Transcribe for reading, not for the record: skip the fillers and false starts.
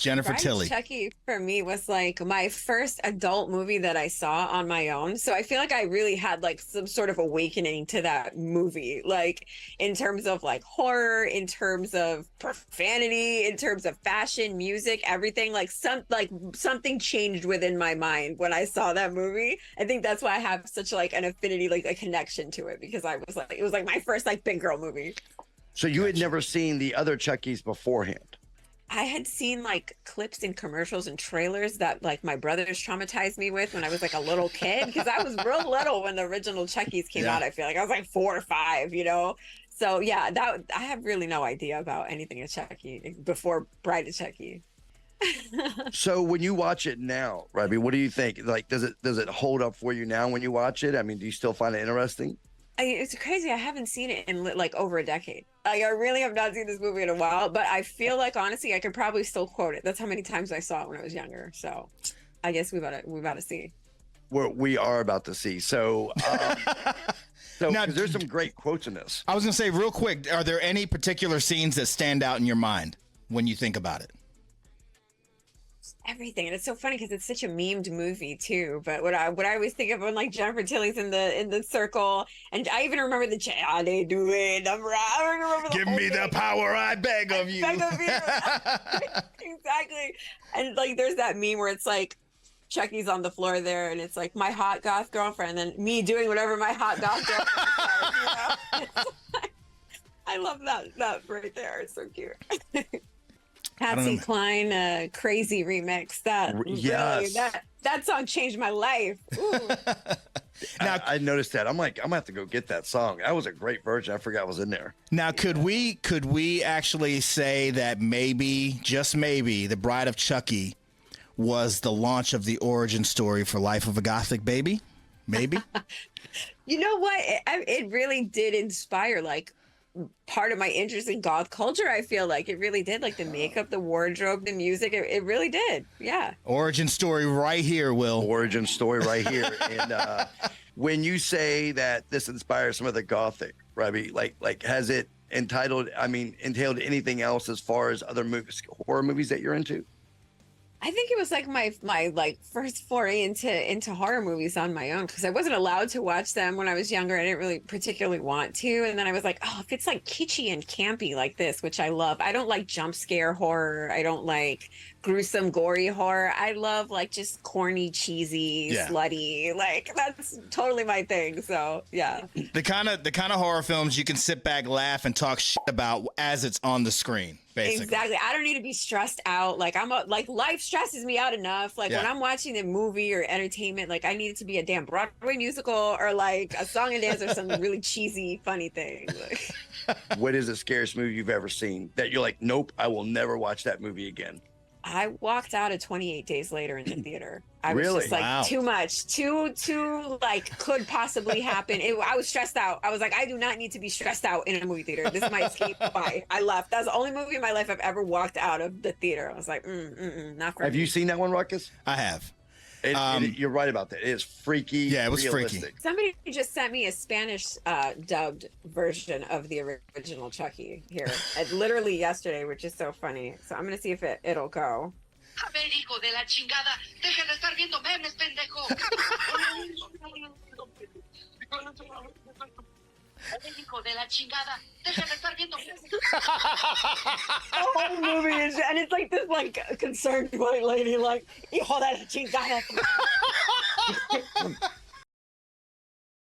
Jennifer Bride Tilly. of Chucky for me was like my first adult movie that I saw on my own. So I feel like I really had like some sort of awakening to that movie, like in terms of like horror, in terms of profanity, in terms of fashion, music, everything. Like something changed within my mind when I saw that movie. I think that's why I have such like an affinity, like a connection to it, because I was like, it was like my first like big girl movie. So you had never seen the other Chuckies beforehand? I had seen like clips in commercials and trailers that like my brothers traumatized me with when I was like a little kid, because I was real little when the original Chuckies came out. I feel like I was like 4 or 5, you know? So yeah, that I have really no idea about anything of Chucky before Bride of Chucky. So when you watch it now, Reby, what do you think? Like, does it hold up for you now when you watch it? I mean, do you still find it interesting? It's crazy. I haven't seen it in like over a decade. Like I really have not seen this movie in a while, but I feel like honestly, I could probably still quote it. That's how many times I saw it when I was younger. So, I guess we about to see. We are about to see. So, now there's some great quotes in this. I was gonna say real quick, are there any particular scenes that stand out in your mind when you think about it? Everything, and it's so funny because it's such a memed movie too. But what I always think of when like Jennifer Tilly's in the circle, and I even remember the "How they do it." I remember Give me the power, I beg of you. Beg of you. Exactly. And like, there's that meme where it's like Chucky's on the floor there, and it's like my hot goth girlfriend, and then me doing whatever my hot goth girlfriend does. You know? I love that right there. It's so cute. Patsy Cline, Crazy remix. That yes, really, that song changed my life. Now, I noticed that. I'm like, I'm gonna have to go get that song. That was a great version. I forgot it was in there. Now, could we actually say that maybe, just maybe, The Bride of Chucky was the launch of the origin story for Life of a Gothic Baby? Maybe. You know what? It really did inspire like part of my interest in goth culture. I feel like it really did, like the makeup, the wardrobe, the music. It really did. Yeah. Origin story right here, Will. Origin story right here. And when you say that this inspires some of the Gothic, Reby, like has it entailed anything else as far as other movies, horror movies that you're into? I think it was like my like first foray into horror movies on my own, because I wasn't allowed to watch them when I was younger. I didn't really particularly want to. And then I was like, oh, if it's like kitschy and campy like this, which I love. I don't like jump scare horror. I don't like gruesome, gory horror. I love like just corny, cheesy, slutty. Like that's totally my thing. So yeah. The kind of horror films you can sit back, laugh, and talk shit about as it's on the screen. Basically. Exactly. I don't need to be stressed out. Like like life stresses me out enough. Like when I'm watching a movie or entertainment, like I need it to be a damn Broadway musical or like a song and dance or some really cheesy, funny thing. Like, what is the scariest movie you've ever seen that you're like, nope, I will never watch that movie again? I walked out of 28 Days Later in the theater. I was really? just like, too much, too like could possibly happen. I was stressed out. I was like, I do not need to be stressed out in a movie theater. This is my escape. Bye. I left. That's the only movie in my life I've ever walked out of the theater. I was like, not for me. Have you seen that one, Rukus? I have. You're right about that. It is freaky. Yeah, it was realistic. freaky. Somebody just sent me a Spanish dubbed version of the original Chucky here, literally yesterday, which is so funny. So I'm gonna see if it'll go. A ver, hijo de la chingada, deja de estar viendo memes, pendejo. Hijo de la chingada, deja de estar viendo memes. The whole movie is, and it's like this like concerned white lady, like, hijo de la chingada.